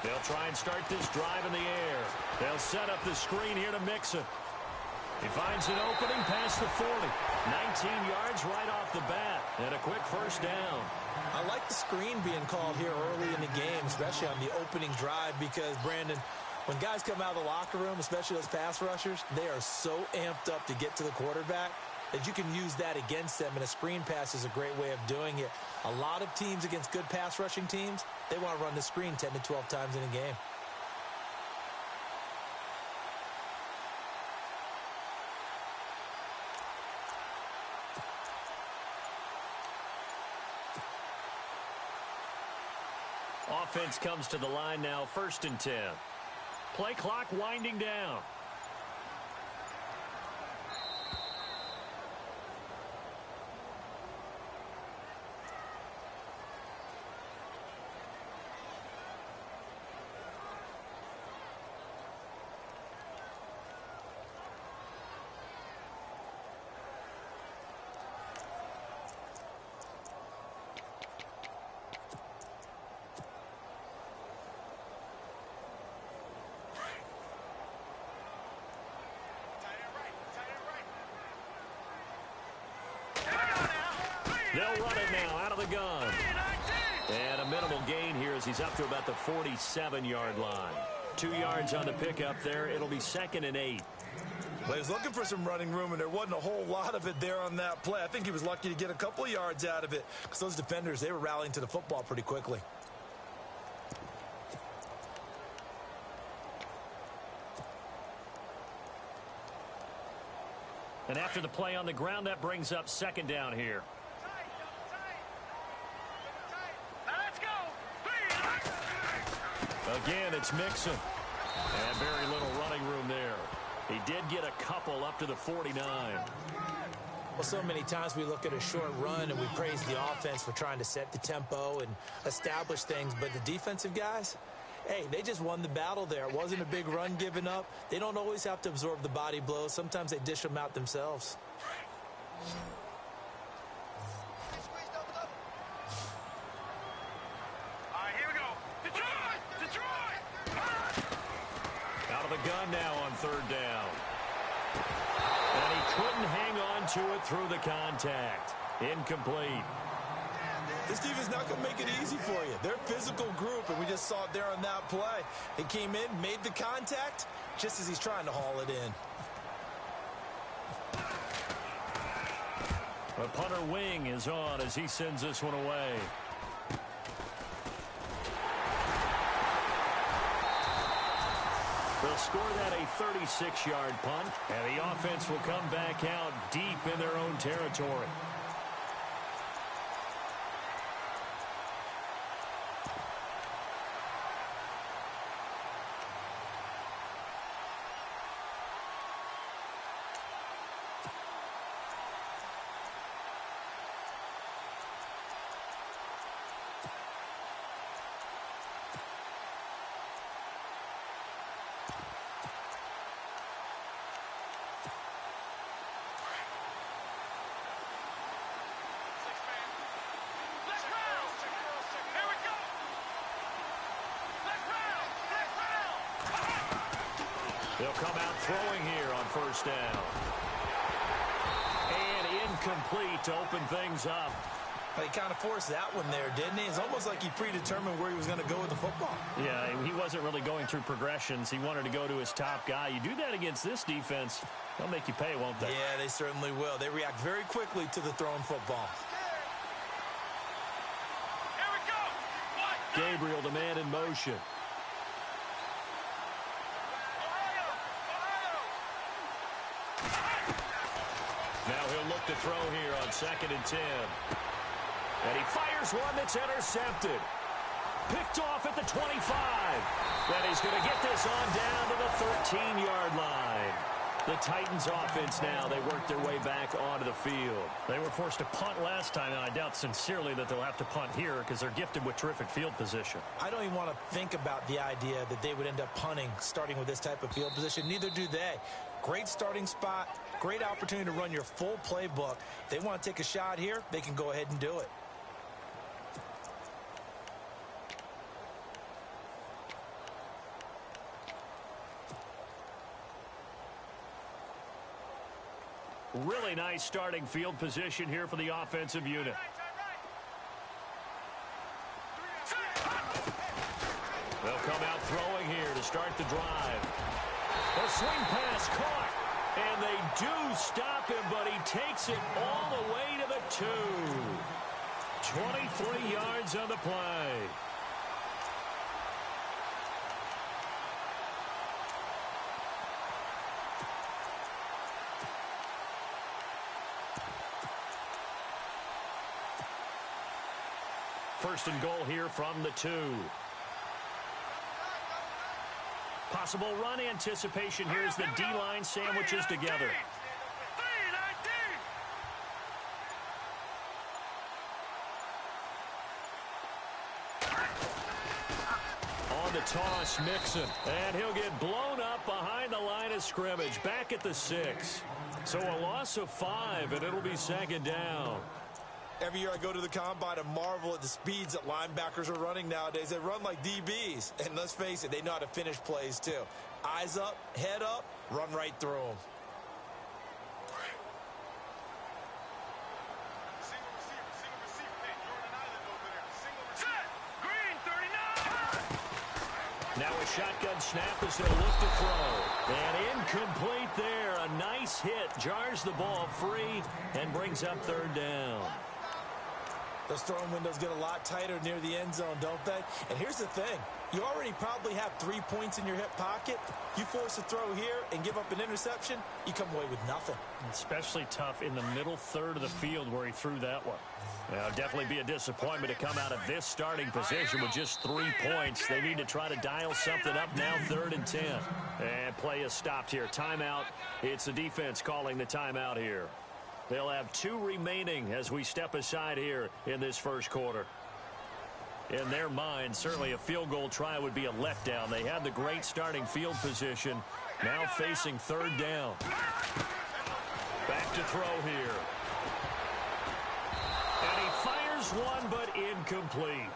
They'll try and start this drive in the air. They'll set up the screen here to Mixon. He finds an opening past the 40. 19 yards right off the bat. And a quick first down. I like the screen being called here early in the game, especially on the opening drive, because, Brandon, when guys come out of the locker room, especially those pass rushers, they are so amped up to get to the quarterback that you can use that against them, and a screen pass is a great way of doing it. A lot of teams against good pass rushing teams, they want to run the screen 10 to 12 times in a game. Offense comes to the line now, 1st and 10. Play clock winding down. They'll run it now out of the gun. And a minimal gain here as he's up to about the 47-yard line. 2 yards on the pickup there. It'll be 2nd and 8. Well, he was looking for some running room, and there wasn't a whole lot of it there on that play. I think he was lucky to get a couple of yards out of it because those defenders, they were rallying to the football pretty quickly. And after the play on the ground, that brings up 2nd down here. Again, it's Mixon. And very little running room there. He did get a couple up to the 49. Well, so many times we look at a short run and we praise the offense for trying to set the tempo and establish things. But the defensive guys, hey, they just won the battle there. It wasn't a big run given up. They don't always have to absorb the body blows. Sometimes they dish them out themselves. Gun now on 3rd down. And he couldn't hang on to it through the contact. Incomplete. This defense is not going to make it easy for you. They're a physical group, and we just saw it there on that play. He came in, made the contact, just as he's trying to haul it in. The punter wing is on as he sends this one away. They'll score that a 36-yard punt, and the offense will come back out deep in their own territory. They'll come out throwing here on 1st down. And incomplete to open things up. He kind of forced that one there, didn't he? It's almost like he predetermined where he was going to go with the football. Yeah, he wasn't really going through progressions. He wanted to go to his top guy. You do that against this defense, they'll make you pay, won't they? Yeah, they certainly will. They react very quickly to the thrown football. Gabriel, the man in motion. Now he'll look to throw here on 2nd and 10. And he fires one that's intercepted. Picked off at the 25. Then he's going to get this on down to the 13-yard line. The Titans offense now, they work their way back onto the field. They were forced to punt last time, and I doubt sincerely that they'll have to punt here because they're gifted with terrific field position. I don't even want to think about the idea that they would end up punting starting with this type of field position. Neither do they. Great starting spot, great opportunity to run your full playbook. If they want to take a shot here, they can go ahead and do it. really nice starting field position here for the offensive unit. They'll come out throwing here to start the drive. A swing pass caught. And they do stop him, but he takes it all the way to the 2. 23 yards on the play. First and goal here from the 2. Possible run anticipation here as the D-line sandwiches together. On the toss, Mixon. And he'll get blown up behind the line of scrimmage. Back at the 6. So a loss of 5, and it'll be second down. Every year I go to the combine and marvel at the speeds that linebackers are running nowadays. They run like DBs. And let's face it, they know how to finish plays too. Eyes up, head up, run right through them. Now a shotgun snap as they'll look to throw. And incomplete there. A nice hit. Jars the ball free and brings up third down. Those throwing windows get a lot tighter near the end zone, don't they? And here's the thing. You already probably have 3 points in your hip pocket. You force a throw here and give up an interception, you come away with nothing. Especially tough in the middle third of the field where he threw that one. Now, definitely be a disappointment to come out of this starting position with just 3 points. They need to try to dial something up now, 3rd and 10. And play is stopped here. Timeout. It's the defense calling the timeout here. They'll have 2 remaining as we step aside here in this first quarter. In their mind, certainly a field goal try would be a letdown. They had the great starting field position. Now facing 3rd down. Back to throw here. And he fires one, but incomplete.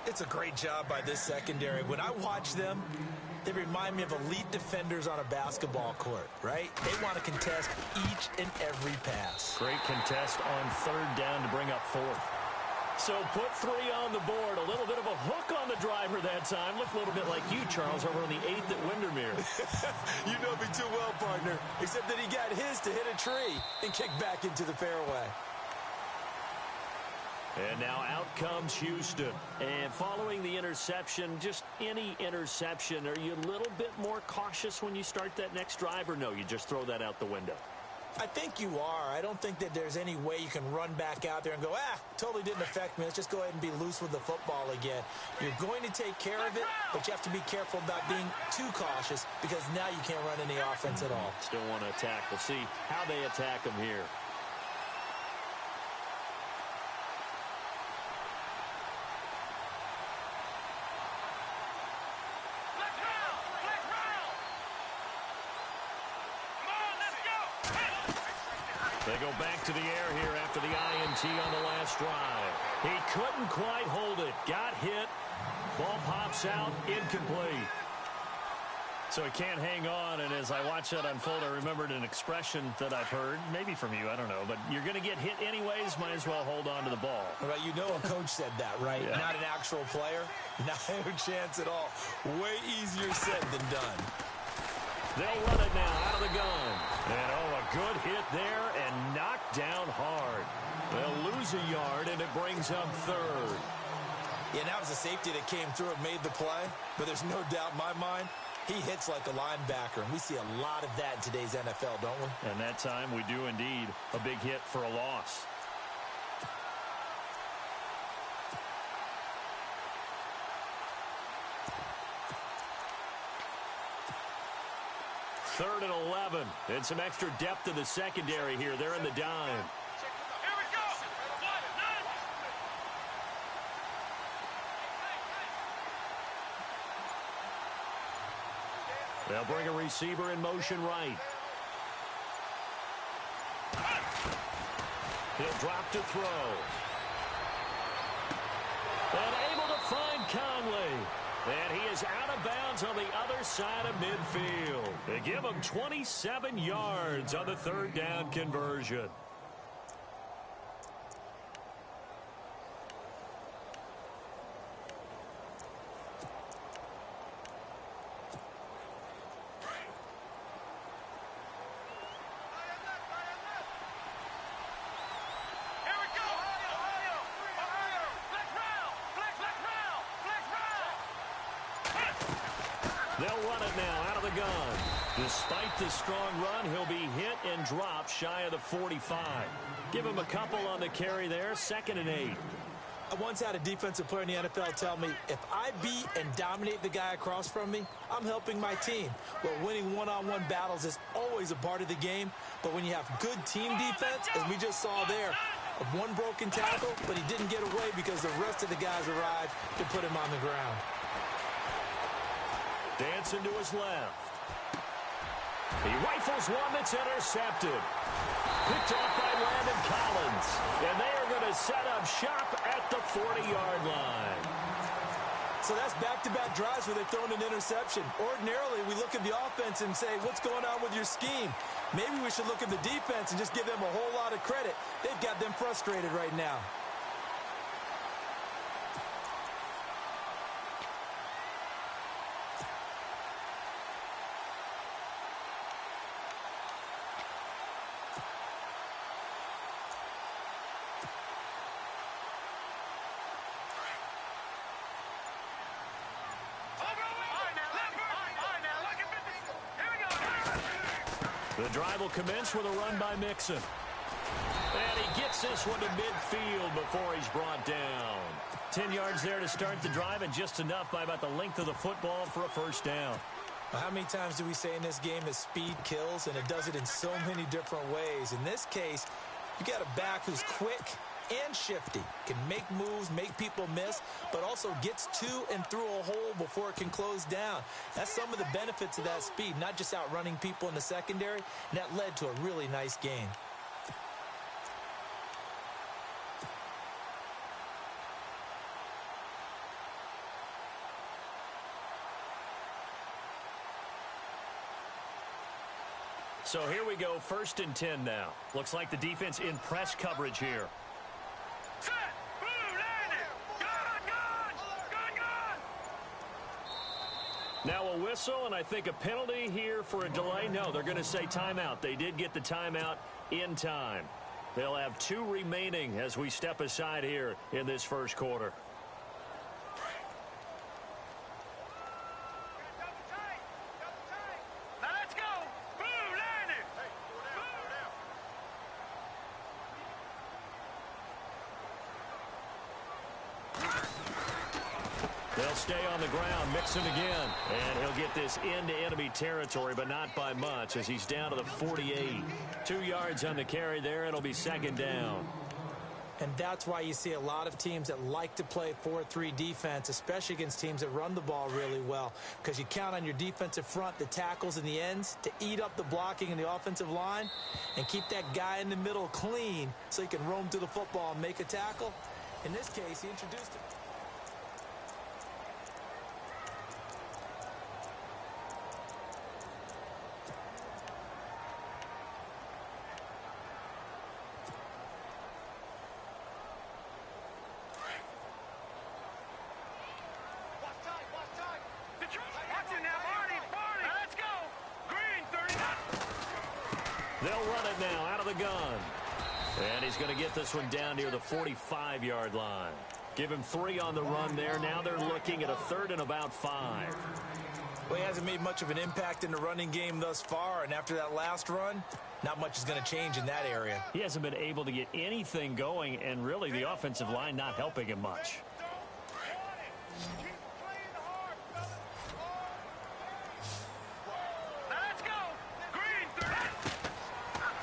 It's a great job by this secondary. When I watch them, they remind me of elite defenders on a basketball court, right? They want to contest each and every pass. Great contest on 3rd down to bring up 4th. So put 3 on the board. A little bit of a hook on the driver that time. Looked a little bit like you, Charles, over on the 8th at Windermere. You know me too well, partner. Except that he got his to hit a tree and kick back into the fairway. And now out comes Houston. And following the interception, just any interception, are you a little bit more cautious when you start that next drive, or no, you just throw that out the window? I think you are. I don't think that there's any way you can run back out there and go, totally didn't affect me. Let's just go ahead and be loose with the football again. You're going to take care of it, but you have to be careful about being too cautious because now you can't run any offense at all. Still want to attack. We'll see how they attack them here. They go back to the air here after the INT on the last drive. He couldn't quite hold it. Got hit. Ball pops out. Incomplete. So he can't hang on, and as I watch that unfold, I remembered an expression that I've heard, maybe from you, I don't know, but you're going to get hit anyways, might as well hold on to the ball. Right, you know a coach said that, right? Yeah. Not an actual player. Not a chance at all. Way easier said than done. They'll run it now out of the gun. And, a good hit there and knocked down hard. They'll lose a yard, and it brings up 3rd. Yeah, that was a safety that came through and made the play, but there's no doubt in my mind, he hits like a linebacker, and we see a lot of that in today's NFL, don't we? And that time we do indeed. A big hit for a loss. Third and 11. And some extra depth to the secondary here. They're in the dime. They'll bring a receiver in motion right. He'll drop to throw. And able to find Conley. And he is out of bounds on the other side of midfield. They give him 27 yards on the third down conversion. They'll run it now out of the gun. Despite the strong run, he'll be hit and dropped shy of the 45. Give him a couple on the carry there, 2nd and 8. I once had a defensive player in the NFL tell me, if I beat and dominate the guy across from me, I'm helping my team. Well, winning one-on-one battles is always a part of the game, but when you have good team defense, as we just saw there, one broken tackle, but he didn't get away because the rest of the guys arrived to put him on the ground. Dancing to his left. He rifles one that's intercepted. Picked off by Landon Collins. And they are going to set up shop at the 40-yard line. So that's back-to-back drives where they've thrown an interception. Ordinarily, we look at the offense and say, what's going on with your scheme? Maybe we should look at the defense and just give them a whole lot of credit. They've got them frustrated right now. The drive will commence with a run by Mixon. And he gets this one to midfield before he's brought down. 10 yards there to start the drive, and just enough by about the length of the football for a first down. Well, how many times do we say in this game that speed kills, and it does it in so many different ways? In this case, you got a back who's quick and shifty, can make moves, make people miss, but also gets to and through a hole before it can close down. That's some of the benefits of that speed, not just outrunning people in the secondary, and that led to a really nice gain. So here we go, 1st and 10 now. Looks like the defense in press coverage here. Set! Blue, landed! Gun! Now a whistle, and I think a penalty here for a delay. No, they're going to say timeout. They did get the timeout in time. They'll have 2 remaining as we step aside here in this first quarter. They'll stay on the ground, Mixon again. And he'll get this into enemy territory, but not by much as he's down to the 48. 2 yards on the carry there. It'll be 2nd down. And that's why you see a lot of teams that like to play 4-3 defense, especially against teams that run the ball really well, because you count on your defensive front, the tackles and the ends, to eat up the blocking in the offensive line and keep that guy in the middle clean so he can roam to the football and make a tackle. In this case, he introduced it. They'll run it now out of the gun. And he's going to get this one down near the 45-yard line. Give him 3 on the run there. Now they're looking at a 3rd and about 5. Well, he hasn't made much of an impact in the running game thus far, and after that last run, not much is going to change in that area. He hasn't been able to get anything going, and really the offensive line not helping him much.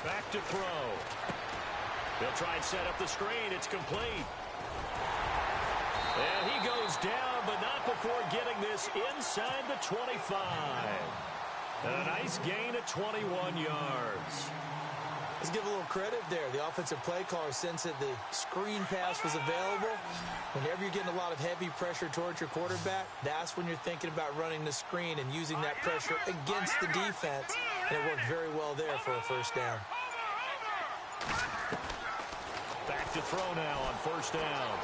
Back to throw. They'll try and set up the screen. It's complete. And he goes down, but not before getting this inside the 25. A nice gain of 21 yards. Let's give a little credit there. The offense offensive play caller sense that the screen pass was available. Whenever you're getting a lot of heavy pressure towards your quarterback, that's when you're thinking about running the screen and using that pressure against the defense. And it worked very well there for a first down. Back to throw now on first down.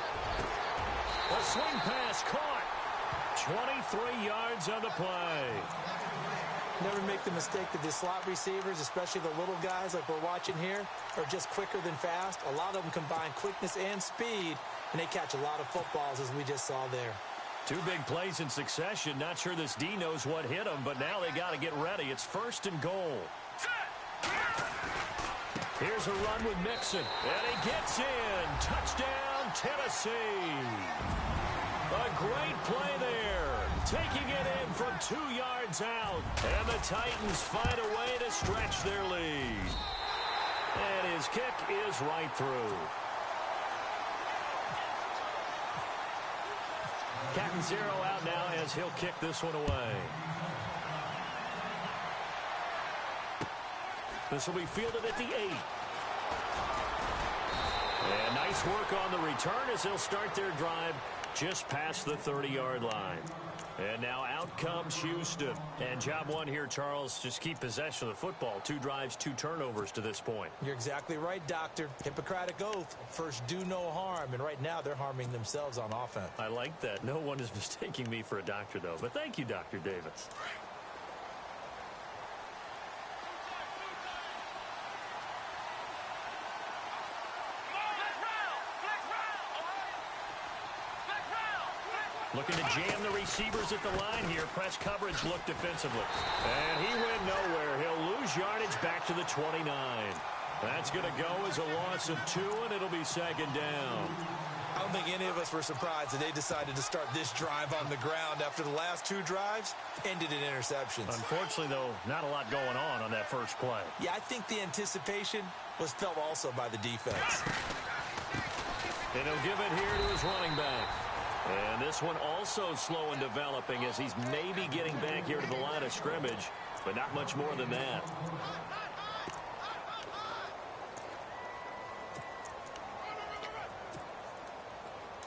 A swing pass caught. 23 yards on the play. Never make the mistake that the slot receivers, especially the little guys like we're watching here, are just quicker than fast. A lot of them combine quickness and speed, and they catch a lot of footballs, as we just saw there. Two big plays in succession. Not sure this D knows what hit him, but now they got to get ready. It's first and goal. Here's a run with Mixon, and he gets in. Touchdown, Tennessee. A great play there. Taking it in from 2 yards out. And the Titans find a way to stretch their lead. And his kick is right through. Catanzaro out now as he'll kick this one away. This will be fielded at the 8. And nice work on the return as they'll start their drive just past the 30-yard line. And now out comes Houston. And job one here, Charles, just keep possession of the football. 2 drives, 2 turnovers to this point. You're exactly right, Doctor. Hippocratic oath. First, do no harm. And right now, they're harming themselves on offense. I like that. No one is mistaking me for a doctor, though. But thank you, Dr. Davis. Looking to jam the receivers at the line here. Press coverage look defensively. And he went nowhere. He'll lose yardage back to the 29. That's going to go as a loss of 2, and it'll be second down. I don't think any of us were surprised that they decided to start this drive on the ground after the last 2 drives ended in interceptions. Unfortunately, though, not a lot going on that first play. Yeah, I think the anticipation was felt also by the defense. And he'll give it here to his running back. And this one also slow in developing as he's maybe getting back here to the line of scrimmage, but not much more than that.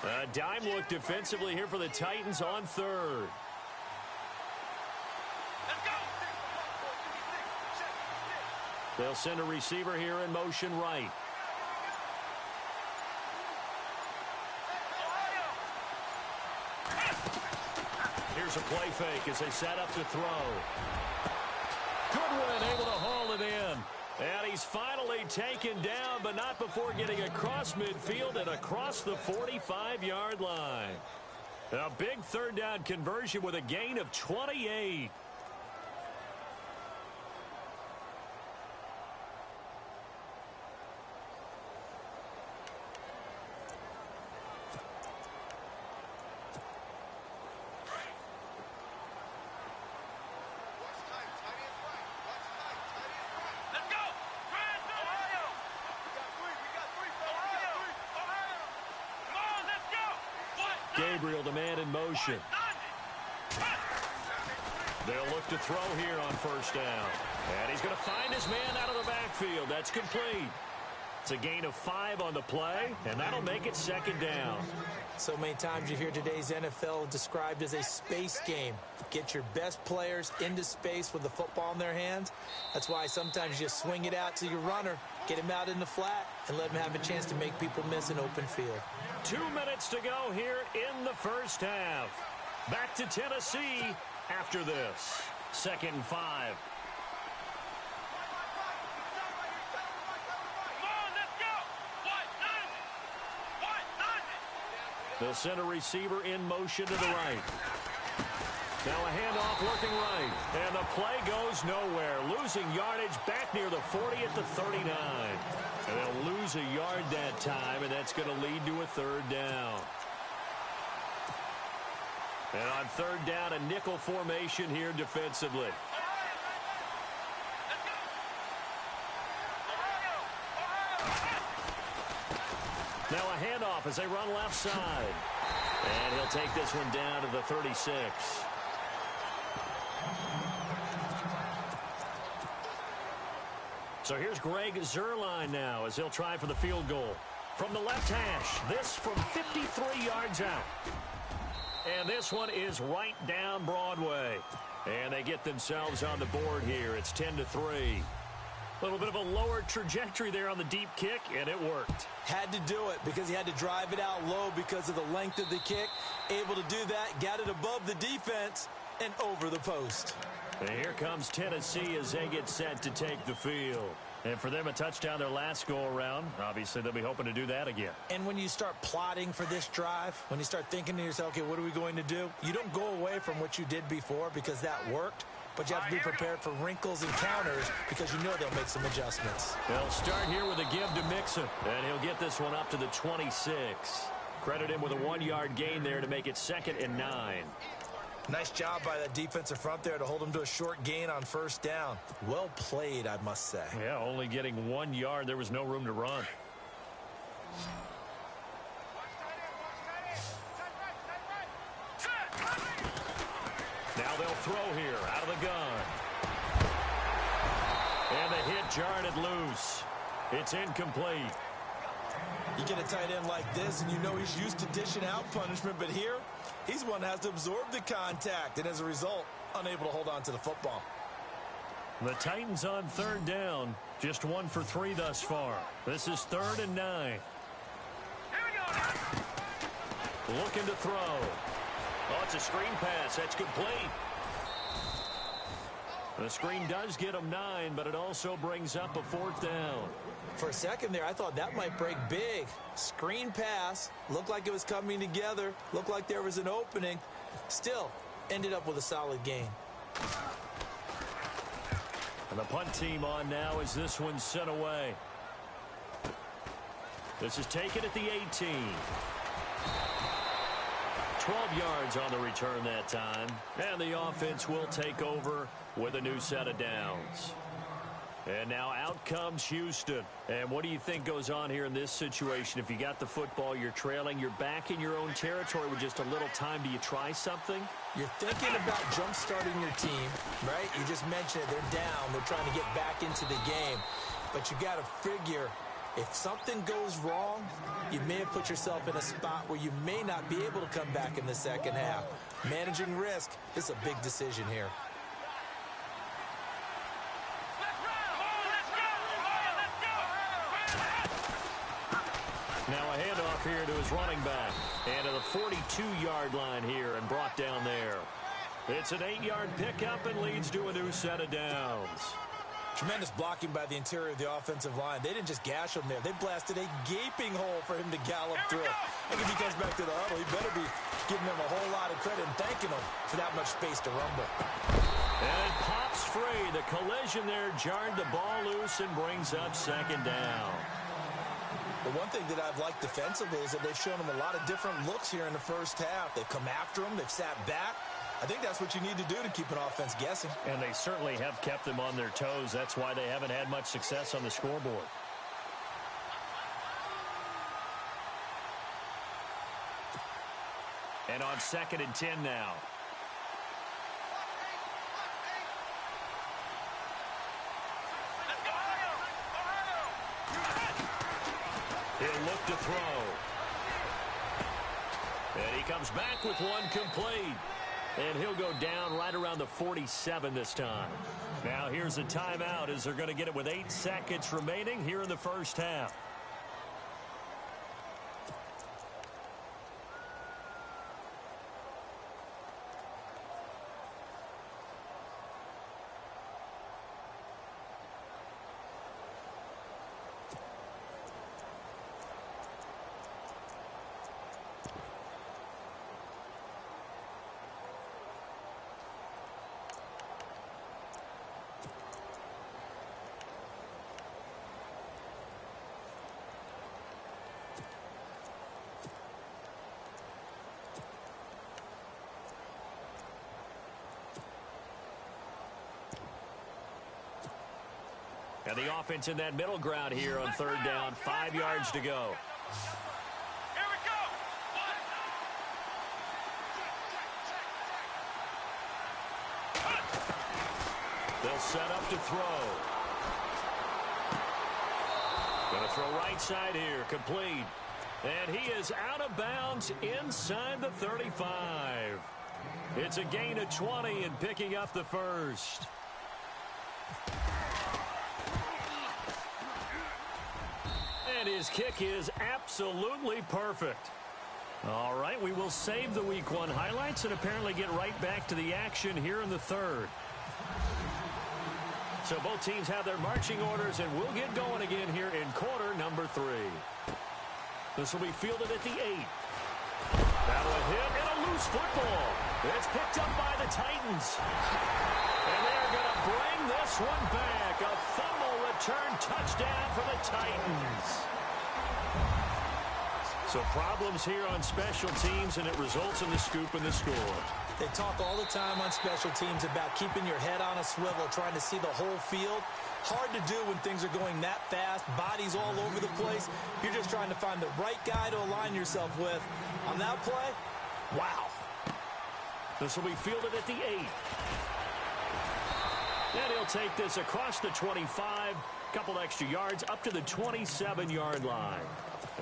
A dime look defensively here for the Titans on third. They'll send a receiver here in motion right. Here's a play fake as they set up to throw. Goodwin able to haul it in. And he's finally taken down, but not before getting across midfield and across the 45-yard line. A big third down conversion with a gain of 28. Gabriel, the man in motion. They'll look to throw here on first down. And he's going to find his man out of the backfield. That's complete. It's a gain of 5 on the play, and that'll make it second down. So many times you hear today's NFL described as a space game. Get your best players into space with the football in their hands. That's why sometimes you swing it out to your runner, get him out in the flat, and let him have a chance to make people miss an open field. 2 minutes to go here in the first half. Back to Tennessee after this. 2nd and 5. They'll send a receiver in motion to the right. Now a handoff looking right. And the play goes nowhere. Losing yardage back near the 40 at the 39. And they'll lose a yard that time, and that's going to lead to a third down. And on third down, a nickel formation here defensively. Now a handoff as they run left side. And he'll take this one down to the 36. So here's Greg Zuerlein now as he'll try for the field goal. From the left hash, this from 53 yards out. And this one is right down Broadway. And they get themselves on the board here. It's 10-3. A little bit of a lower trajectory there on the deep kick, and it worked. Had to do it because he had to drive it out low because of the length of the kick. Able to do that, got it above the defense and over the post. And here comes Tennessee as they get set to take the field. And for them, a touchdown their last go-around. Obviously, they'll be hoping to do that again. And when you start plotting for this drive, when you start thinking to yourself, okay, what are we going to do? You don't go away from what you did before because that worked. But you have to be prepared for wrinkles and counters because you know they'll make some adjustments. They'll start here with a give to Mixon. And he'll get this one up to the 26. Credit him with a 1-yard gain there to make it 2nd and 9. Nice job by that defensive front there to hold him to a short gain on first down. Well played, I must say. Yeah, only getting 1 yard. There was no room to run. Now they'll throw here out of the gun. And the hit jarred it loose. It's incomplete. You get a tight end like this, and you know he's used to dishing out punishment, but here, he's one that has to absorb the contact, and as a result, unable to hold on to the football. The Titans on 3rd down, just 1 for 3 thus far. This is 3rd and 9. Here we go now. Looking to throw. Oh, it's a screen pass. That's complete. The screen does get him 9, but it also brings up a 4th down. For a second there, I thought that might break big. Screen pass. Looked like it was coming together. Looked like there was an opening. Still, ended up with a solid gain. And the punt team on now as this one's sent away. This is taken at the 18. 12 yards on the return that time. And the offense will take over with a new set of downs. And now out comes Houston. And what do you think goes on here in this situation? If you got the football, you're trailing, you're back in your own territory with just a little time. Do you try something? You're thinking about jump-starting your team, right? You just mentioned it. They're down. They're trying to get back into the game. But you got to figure, if something goes wrong, you may have put yourself in a spot where you may not be able to come back in the second half. Managing risk is a big decision here. Now a handoff here to his running back. And to the 42-yard line here and brought down there. It's an 8-yard pickup and leads to a new set of downs. Tremendous blocking by the interior of the offensive line. They didn't just gash him there. They blasted a gaping hole for him to gallop through. I think if he comes back to the huddle, he better be giving them a whole lot of credit and thanking them for that much space to rumble. And it pops free. The collision there jarred the ball loose and brings up 2nd down. The one thing that I've liked defensively is that they've shown him a lot of different looks here in the first half. They've come after him. They've sat back. I think that's what you need to do to keep an offense guessing. And they certainly have kept them on their toes. That's why they haven't had much success on the scoreboard. And on 2nd and 10 now. He'll look to throw. And he comes back with one complete. And he'll go down right around the 47 this time. Now here's a timeout as they're going to get it with 8 seconds remaining here in the first half. And the offense in that middle ground here on 3rd down. 5 yards to go. Here we go. They'll set up to throw. Going to throw right side here, complete. And he is out of bounds inside the 35. It's a gain of 20 and picking up the first. And his kick is absolutely perfect. All right, we will save the Week 1 highlights and apparently get right back to the action here in the third. So both teams have their marching orders, and we'll get going again here in quarter number 3. This will be fielded at the 8. Now a hit and a loose football. It's picked up by the Titans. And they're going to bring this one back. A fumble return touchdown for the Titans. So problems here on special teams, and it results in the scoop and the score. They talk all the time on special teams about keeping your head on a swivel, trying to see the whole field. Hard to do when things are going that fast, bodies all over the place. You're just trying to find the right guy to align yourself with. On that play, wow. This will be fielded at the 8. And he'll take this across the 25, couple extra yards up to the 27-yard line.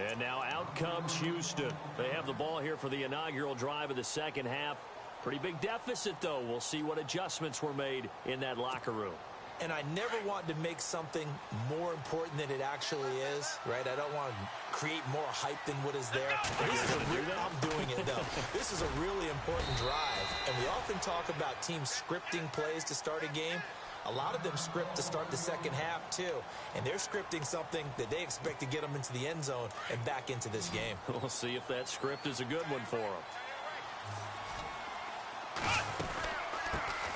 And now out comes Houston. They have the ball here for the inaugural drive of the second half. Pretty big deficit, though. We'll see what adjustments were made in that locker room. And I never want to make something more important than it actually is, right? I don't want to create more hype than what is there. I'm doing it, though. This is a really important drive. And we often talk about teams scripting plays to start a game. A lot of them script to start the second half, too. And they're scripting something that they expect to get them into the end zone and back into this game. We'll see if that script is a good one for them.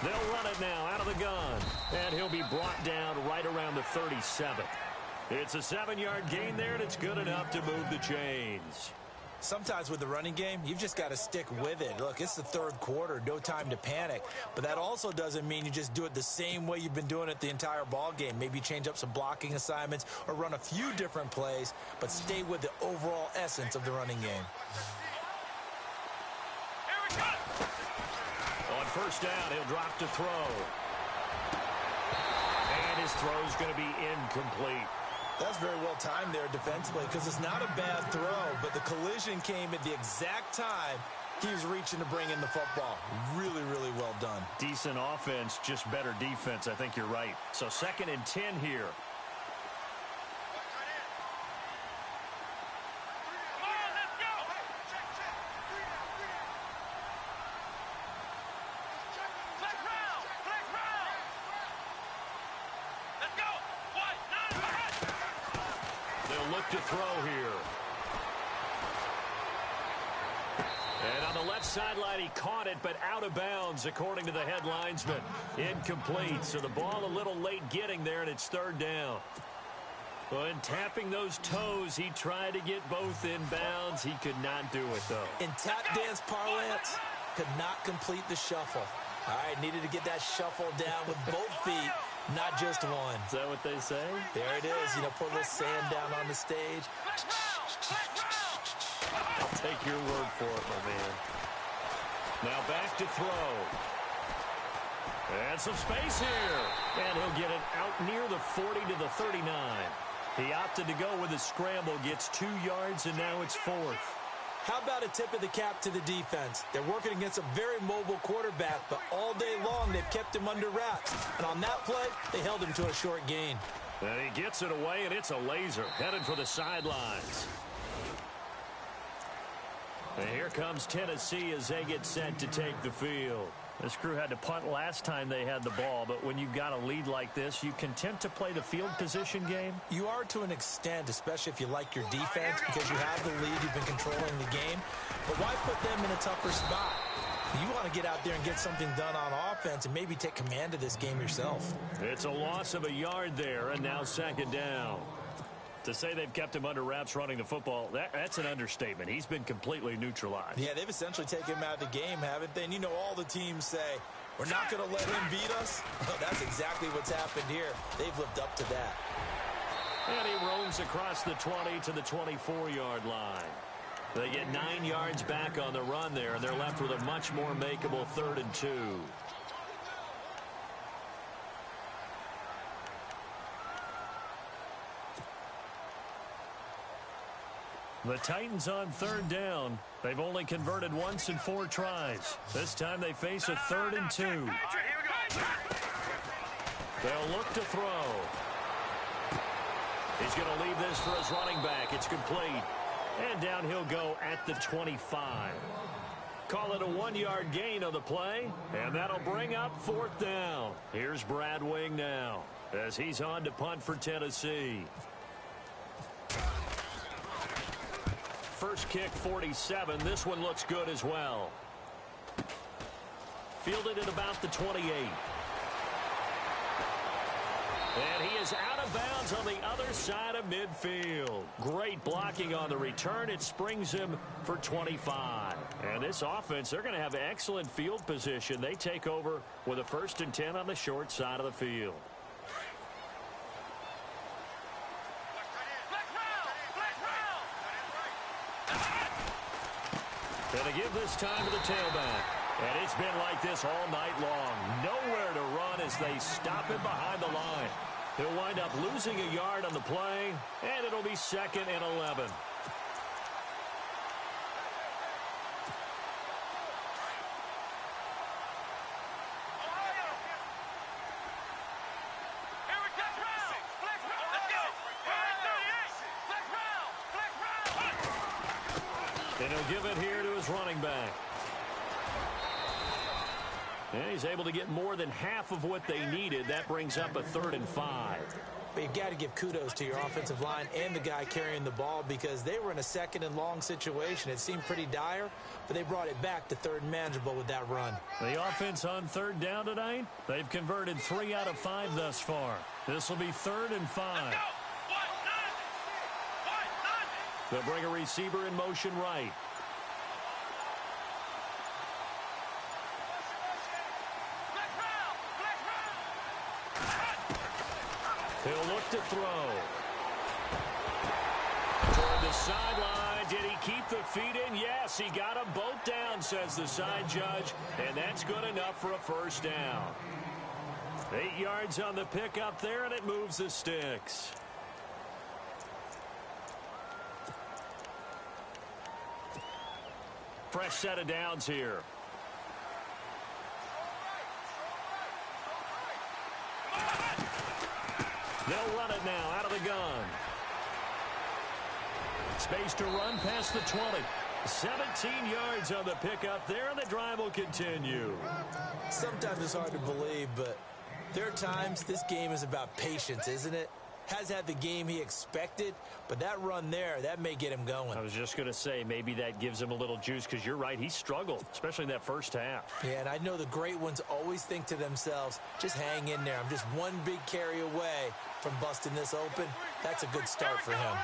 They'll run it now out of the gun. And he'll be brought down right around the 37. It's a 7-yard gain there, and it's good enough to move the chains. Sometimes with the running game, you've just got to stick with it. Look, it's the third quarter, no time to panic. But that also doesn't mean you just do it the same way you've been doing it the entire ball game. Maybe change up some blocking assignments or run a few different plays, but stay with the overall essence of the running game. On first down, he'll drop to throw. And his throw's going to be incomplete. That's very well timed there defensively because it's not a bad throw, but the collision came at the exact time he was reaching to bring in the football. Really, really well done. Decent offense, just better defense. I think you're right. So 2nd and 10 here. To throw here. And on the left sideline, he caught it, but out of bounds, according to the head linesman. Incomplete, so the ball a little late getting there, and it's 3rd down. Well, in tapping those toes, he tried to get both in bounds. He could not do it, though. In tap dance parlance, could not complete the shuffle. All right, needed to get that shuffle down with both feet. Not just one. Is that what they say? There it is. You know, put a little sand down on the stage. I'll take your word for it, my man. Now back to throw. And some space here. And he'll get it out near the 40 to the 39. He opted to go with a scramble, gets 2 yards, and now it's 4th. How about a tip of the cap to the defense? They're working against a very mobile quarterback, but all day long they've kept him under wraps. And on that play, they held him to a short gain. And he gets it away, and it's a laser headed for the sidelines. And here comes Tennessee as they get set to take the field. This crew had to punt last time they had the ball, but when you've got a lead like this, you content to play the field position game? You are to an extent, especially if you like your defense, because you have the lead, you've been controlling the game. But why put them in a tougher spot? You want to get out there and get something done on offense and maybe take command of this game yourself. It's a loss of a yard there, and now 2nd down. To say they've kept him under wraps running the football, that's an understatement. He's been completely neutralized. Yeah, they've essentially taken him out of the game, haven't they? And you know all the teams say, we're not going to let him beat us. Well, that's exactly what's happened here. They've lived up to that. And he roams across the 20 to the 24-yard line. They get 9 yards back on the run there, and they're left with a much more makeable 3rd and 2. The Titans on third down. They've only converted once in 4 tries. This time they face a 3rd and 2. They'll look to throw. He's going to leave this for his running back. It's complete. And down he'll go at the 25. Call it a 1-yard gain on the play, and that'll bring up 4th down. Here's Brad Wing now as he's on to punt for Tennessee. First kick, 47. This one looks good as well. Fielded at about the 28. And he is out of bounds on the other side of midfield. Great blocking on the return. It springs him for 25. And this offense, they're going to have excellent field position. They take over with a 1st and 10 on the short side of the field. Going to give this time to the tailback. And it's been like this all night long. Nowhere to run as they stop him behind the line. He'll wind up losing a yard on the play, and it'll be 2nd and 11. And he'll give it here to his running back. And he's able to get more than half of what they needed. That brings up a 3rd and 5. But you've got to give kudos to your offensive line and the guy carrying the ball because they were in a 2nd and long situation. It seemed pretty dire, but they brought it back to 3rd and manageable with that run. The offense on 3rd down tonight, they've converted 3 out of 5 thus far. This will be 3rd and 5. They'll bring a receiver in motion right. He'll look to throw. Toward the sideline. Did he keep the feet in? Yes, he got them both down, says the side judge. And that's good enough for a 1st down. 8 yards on the pickup there, and it moves the sticks. Fresh set of downs here. They'll run it now out of the gun. Space to run past the 20. 17 yards on the pickup there, and the drive will continue. Sometimes it's hard to believe, but there are times this game is about patience, isn't it? Has had the game he expected, but that run there, that may get him going. I was just going to say, maybe that gives him a little juice because you're right, he struggled, especially in that first half. Yeah, and I know the great ones always think to themselves, just hang in there. I'm just one big carry away from busting this open. That's a good start for him.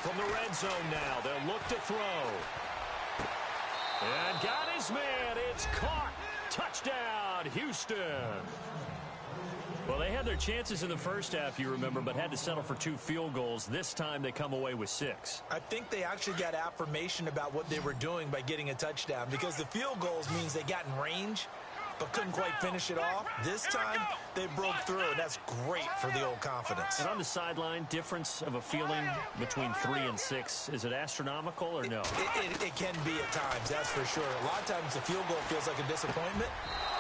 From the red zone now, they'll look to throw. And got his man. It's caught. Touchdown, Houston. Well, they had their chances in the first half, you remember, but had to settle for 2 field goals. This time they come away with 6. I think they actually got affirmation about what they were doing by getting a touchdown because the field goals means they got in range but couldn't quite finish it off. This time, they broke through, and that's great for the old confidence. And on the sideline, difference of a feeling between 3 and 6, is it astronomical or no? It can be at times, that's for sure. A lot of times the field goal feels like a disappointment.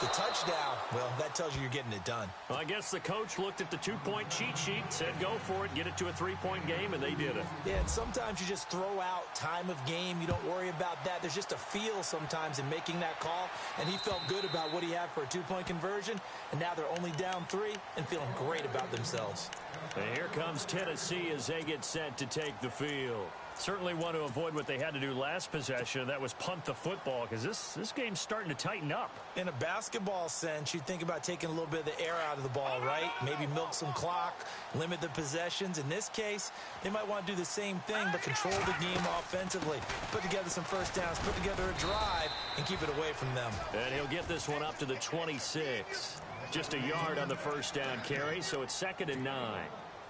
The touchdown, well, that tells you you're getting it done. Well, I guess the coach looked at the 2-point cheat sheet, said go for it, get it to a 3-point game, and they did it. Yeah, and sometimes you just throw out time of game. You don't worry about that. There's just a feel sometimes in making that call, and he felt good about what he had for a 2-point conversion, and now they're only down 3 and feeling great about themselves. And here comes Tennessee as they get set to take the field. Certainly want to avoid what they had to do last possession. That was punt the football because this game's starting to tighten up. In a basketball sense, you think about taking a little bit of the air out of the ball, right? Maybe milk some clock, limit the possessions. In this case, they might want to do the same thing but control the game offensively. Put together some first downs, put together a drive, and keep it away from them. And he'll get this one up to the 26. Just a yard on the first down carry, so it's 2nd and 9.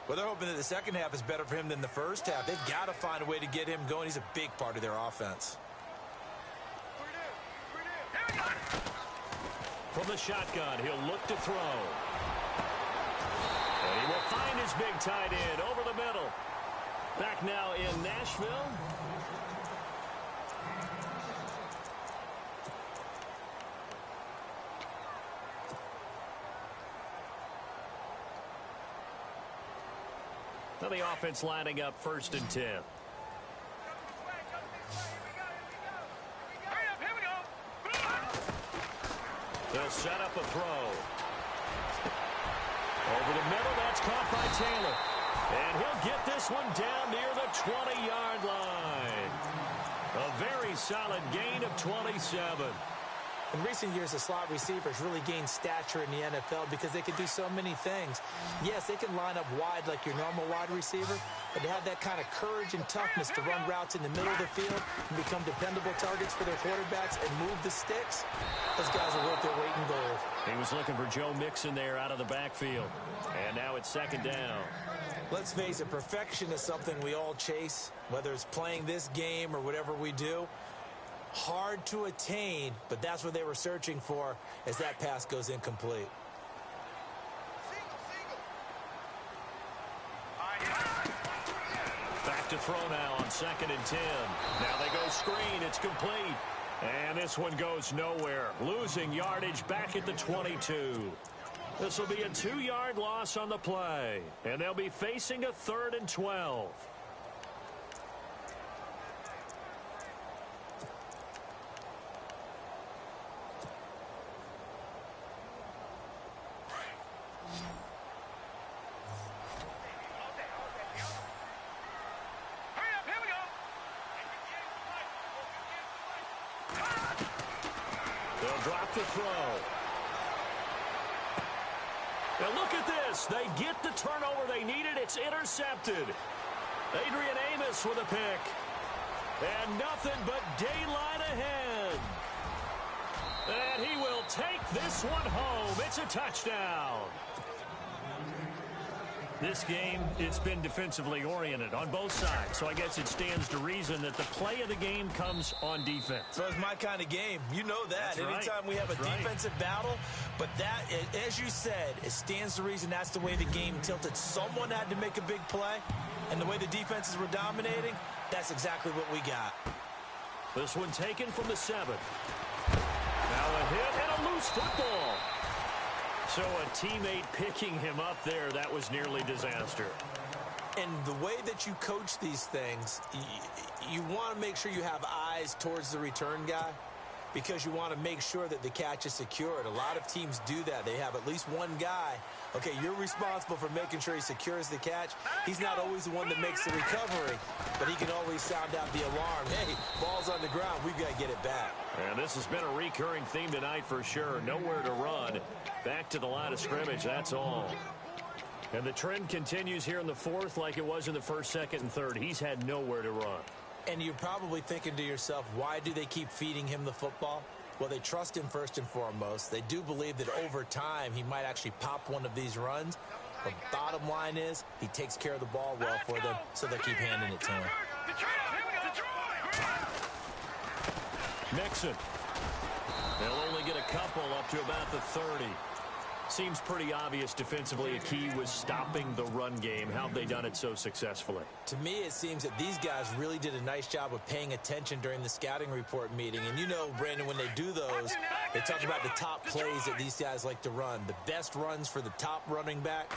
Well, they're hoping that the second half is better for him than the first half. They've got to find a way to get him going. He's a big part of their offense. From the shotgun, he'll look to throw. And he will find his big tight end over the middle. Back now in Nashville. Now the offense lining up 1st and 10. They'll set up a throw. Over the middle, that's caught by Taylor. And he'll get this one down near the 20-yard line. A very solid gain of 27. In recent years, the slot receivers really gained stature in the NFL because they can do so many things. Yes, they can line up wide like your normal wide receiver, but they have that kind of courage and toughness to run routes in the middle of the field and become dependable targets for their quarterbacks and move the sticks. Those guys are worth their weight in gold. He was looking for Joe Mixon there out of the backfield. And now it's 2nd down. Let's face it, perfection is something we all chase, whether it's playing this game or whatever we do. Hard to attain, but that's what they were searching for as that pass goes incomplete. Back to throw now on 2nd and 10. Now they go screen. It's complete. And this one goes nowhere. Losing yardage back at the 22. This will be a 2-yard loss on the play. And they'll be facing a 3rd and 12. They'll drop the throw. Now look at this. They get the turnover they needed. It's intercepted. Adrian Amos with a pick. And nothing but daylight ahead. And he will take this one home. It's a touchdown. This game, it's been defensively oriented on both sides, so I guess it stands to reason that the play of the game comes on defense. So it's my kind of game. You know that. That's right. Anytime we have a defensive battle, but that, as you said, it stands to reason that's the way the game tilted. Someone had to make a big play, and the way the defenses were dominating, that's exactly what we got. This one taken from the 7. Now a hit and a loose football. So a teammate picking him up there, that was nearly disaster. And the way that you coach these things, you want to make sure you have eyes towards the return guy because you want to make sure that the catch is secured. A lot of teams do that. They have at least one guy. Okay, you're responsible for making sure he secures the catch. He's not always the one that makes the recovery, but he can always sound out the alarm. Hey, ball's on the ground. We've got to get it back. And this has been a recurring theme tonight for sure. Nowhere to run. Back to the line of scrimmage, that's all. And the trend continues here in the 4th like it was in the 1st, 2nd, and 3rd. He's had nowhere to run. And you're probably thinking to yourself, why do they keep feeding him the football? Well, they trust him first and foremost. They do believe that over time he might actually pop one of these runs. The bottom line is he takes care of the ball well for them, so they'll keep handing it to him. Mixon. They'll only get a couple up to about the 30. Seems pretty obvious defensively a key was stopping the run game. How have they done it so successfully? To me, it seems that these guys really did a nice job of paying attention during the scouting report meeting. And you know, Brandon, when they do those, they talk about the top plays that these guys like to run. The best runs for the top running back,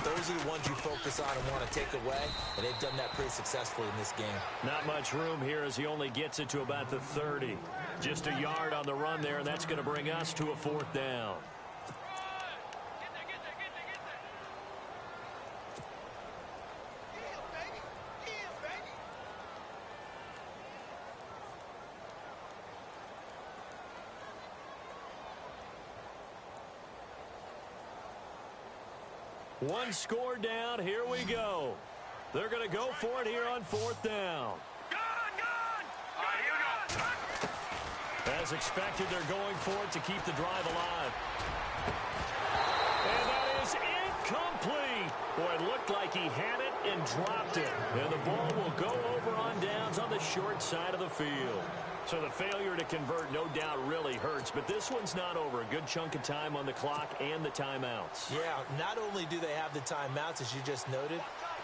those are the ones you focus on and want to take away. And they've done that pretty successfully in this game. Not much room here as he only gets it to about the 30. Just a yard on the run there, and that's going to bring us to a 4th down. One score down. Here we go. They're going to go for it here on 4th down. As expected, they're going for it to keep the drive alive. And that is incomplete. Boy, it looked like he had it and dropped it. And the ball will go over on downs on the short side of the field. So the failure to convert no doubt really hurts, but this one's not over. A good chunk of time on the clock and the timeouts. Yeah, not only do they have the timeouts, as you just noted,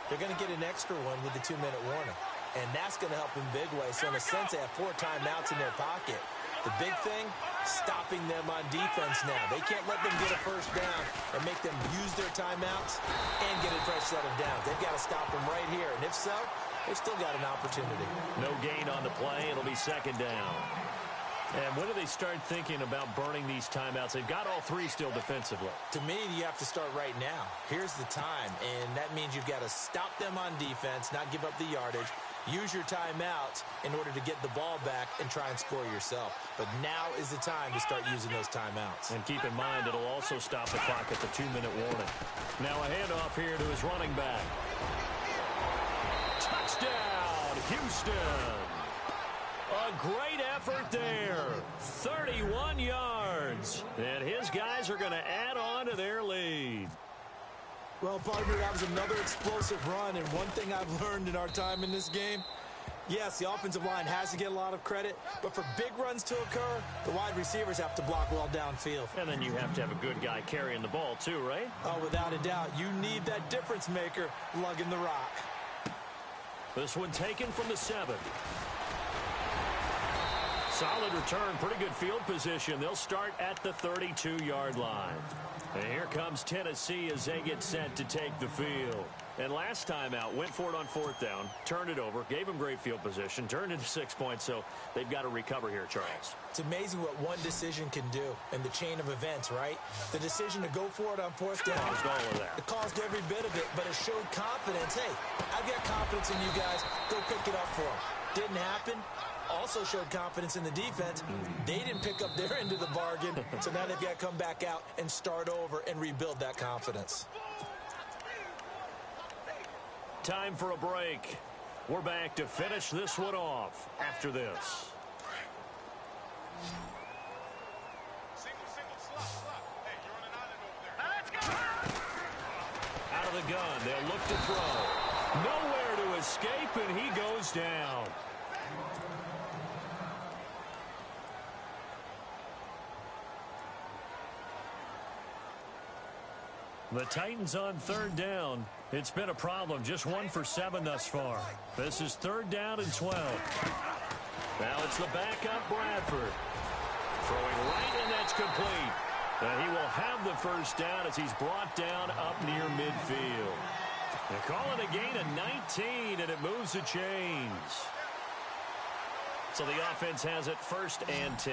they're going to get an extra one with the 2-minute warning. And that's going to help in big ways. So in a sense, they have 4 timeouts in their pocket. The big thing, stopping them on defense now. They can't let them get a first down and make them use their timeouts and get a fresh set of downs. They've got to stop them right here. And if so, they've still got an opportunity. No gain on the play. It'll be second down. And when do they start thinking about burning these timeouts? They've got all 3 still defensively. To me, you have to start right now. Here's the time, and that means you've got to stop them on defense, not give up the yardage, use your timeouts in order to get the ball back and try and score yourself. But now is the time to start using those timeouts. And keep in mind, it'll also stop the clock at the 2-minute warning. Now a handoff here to his running back. Touchdown, Houston! A great effort there. 31 yards. And his guys are going to add on to their lead. Well, partner, that was another explosive run. And one thing I've learned in our time in this game, yes, the offensive line has to get a lot of credit. But for big runs to occur, the wide receivers have to block well downfield. And then you have to have a good guy carrying the ball too, right? Oh, without a doubt. You need that difference maker lugging the rock. This one taken from the 7. Solid return, pretty good field position. They'll start at the 32-yard line. And here comes Tennessee as they get set to take the field. And last time out, went for it on 4th down, turned it over, gave them great field position, turned into 6 points, so they've got to recover here, Charles. It's amazing what one decision can do in the chain of events, right? The decision to go for it on 4th down. Caused all of that. It caused every bit of it, but it showed confidence. Hey, I've got confidence in you guys. Go pick it up for them. Didn't happen. Also showed confidence in the defense. They didn't pick up their end of the bargain, so now they've got to come back out and start over and rebuild that confidence. Time for a break. We're back to finish this one off after this. Let's go! Out of the gun, they'll look to throw. Nowhere to escape, and he goes down. The Titans on 3rd down. It's been a problem. Just 1 for 7 thus far. This is 3rd down and 12. Now it's the backup Bradford. Throwing right, and that's complete. And he will have the first down as he's brought down up near midfield. They call it a gain of 19, and it moves the chains. So the offense has it 1st and 10.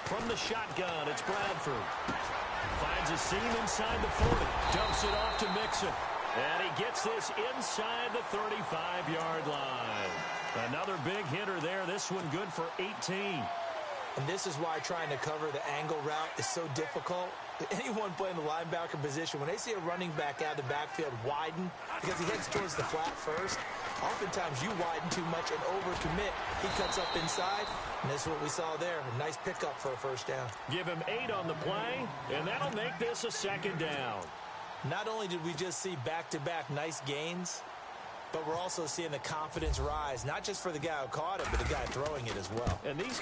From the shotgun, it's Bradford. Finds a seam inside the 40. Dumps it off to Mixon. And he gets this inside the 35-yard line. Another big hitter there. This one good for 18. And this is why trying to cover the angle route is so difficult. Anyone playing the linebacker position, when they see a running back out of the backfield widen because he heads towards the flat first, oftentimes you widen too much and overcommit. He cuts up inside, and this is what we saw there. A nice pickup for a first down. Give him 8 on the play, and that'll make this a 2nd down. Not only did we just see back-to-back nice gains, but we're also seeing the confidence rise, not just for the guy who caught it, but the guy throwing it as well. And these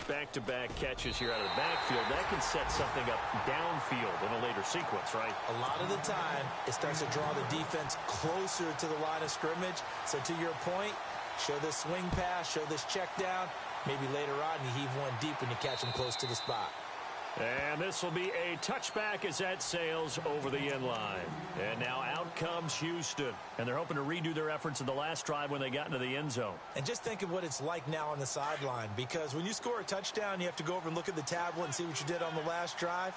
back-to-back catches here out of the backfield, that can set something up downfield in a later sequence, right? A lot of the time, it starts to draw the defense closer to the line of scrimmage. So to your point, show this swing pass, show this check down. Maybe later on, you heave one deep when you catch him close to the spot. And this will be a touchback as that sails over the end line. And now out comes Houston. And they're hoping to redo their efforts in the last drive when they got into the end zone. And just think of what it's like now on the sideline. Because when you score a touchdown, you have to go over and look at the tablet and see what you did on the last drive.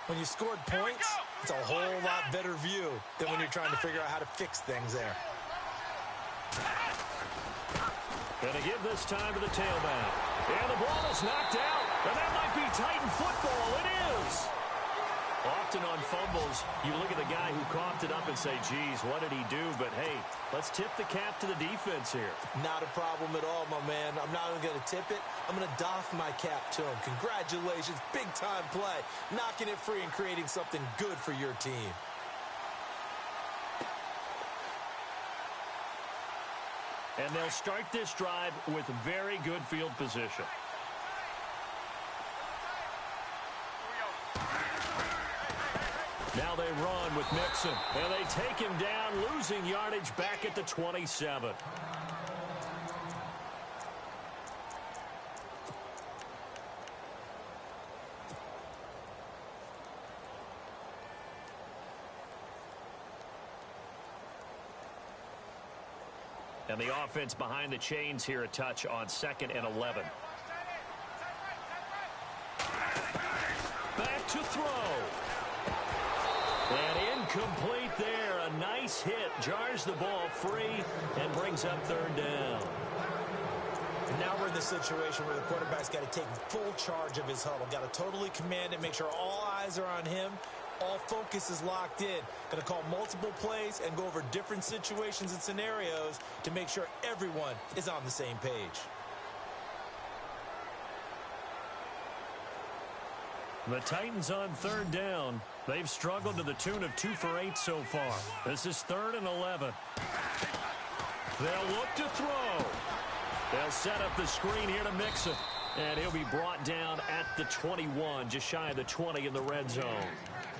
When you scored points, it's a whole lot better view than when you're trying to figure out how to fix things there. Gonna give this time to the tailback. And the ball is knocked out. And that might be Titan football. It is. Often on fumbles, you look at the guy who coughed it up and say, geez, what did he do? But, hey, let's tip the cap to the defense here. Not a problem at all, my man. I'm not even going to tip it. I'm going to doff my cap to him. Congratulations. Big-time play. Knocking it free and creating something good for your team. And they'll start this drive with very good field position. Now they run with Mixon, and they take him down, losing yardage back at the 27. And the offense behind the chains here, a touch on 2nd and 11. Back to throw. And incomplete there. A nice hit. Jars the ball free and brings up 3rd down. And now we're in the situation where the quarterback's got to take full charge of his huddle. Got to totally command it, make sure all eyes are on him. All focus is locked in. Going to call multiple plays and go over different situations and scenarios to make sure everyone is on the same page. The Titans on 3rd down. They've struggled to the tune of 2 for 8 so far. This is 3rd and 11. They'll look to throw. They'll set up the screen here to Mixon. And he'll be brought down at the 21, just shy of the 20 in the red zone.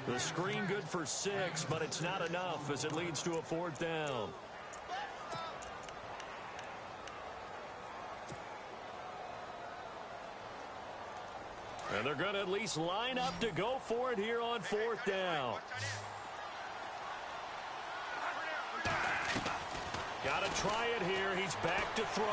The screen good for 6, but it's not enough as it leads to a 4th down. And they're going to at least line up to go for it here on 4th down. Got to try it here. He's back to throw.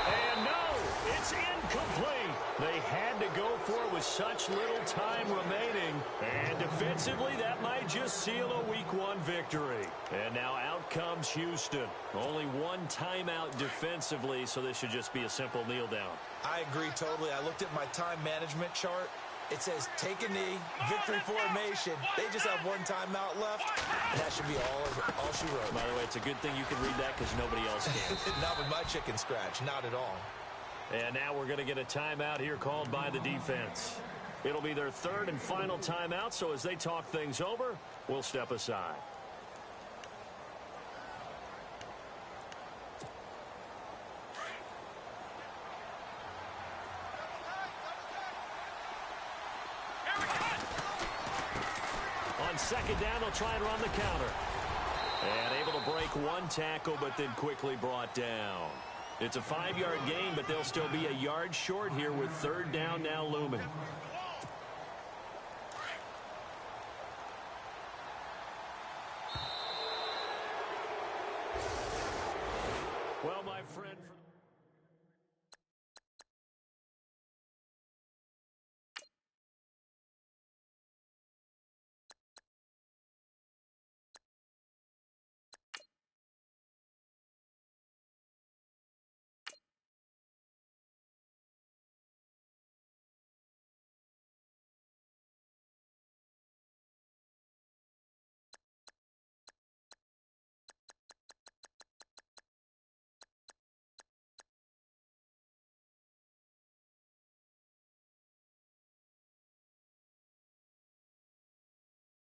And no, it's incomplete. They had to go for it with such little time remaining. And defensively, that might just seal a Week 1 victory. And now out comes Houston. Only one timeout defensively, so this should just be a simple kneel down. I agree totally. I looked at my time management chart. It says take a knee, victory formation. They just have one timeout left. And that should be all she wrote. By the way, it's a good thing you can read that because nobody else can. Not with my chicken scratch. Not at all. And now we're going to get a timeout here called by the defense. It'll be their 3rd and final timeout, so as they talk things over, we'll step aside. On 2nd down, they'll try and run the counter. And able to break one tackle, but then quickly brought down. It's a 5-yard gain, but they'll still be a yard short here with 3rd down now looming. Well, my friend...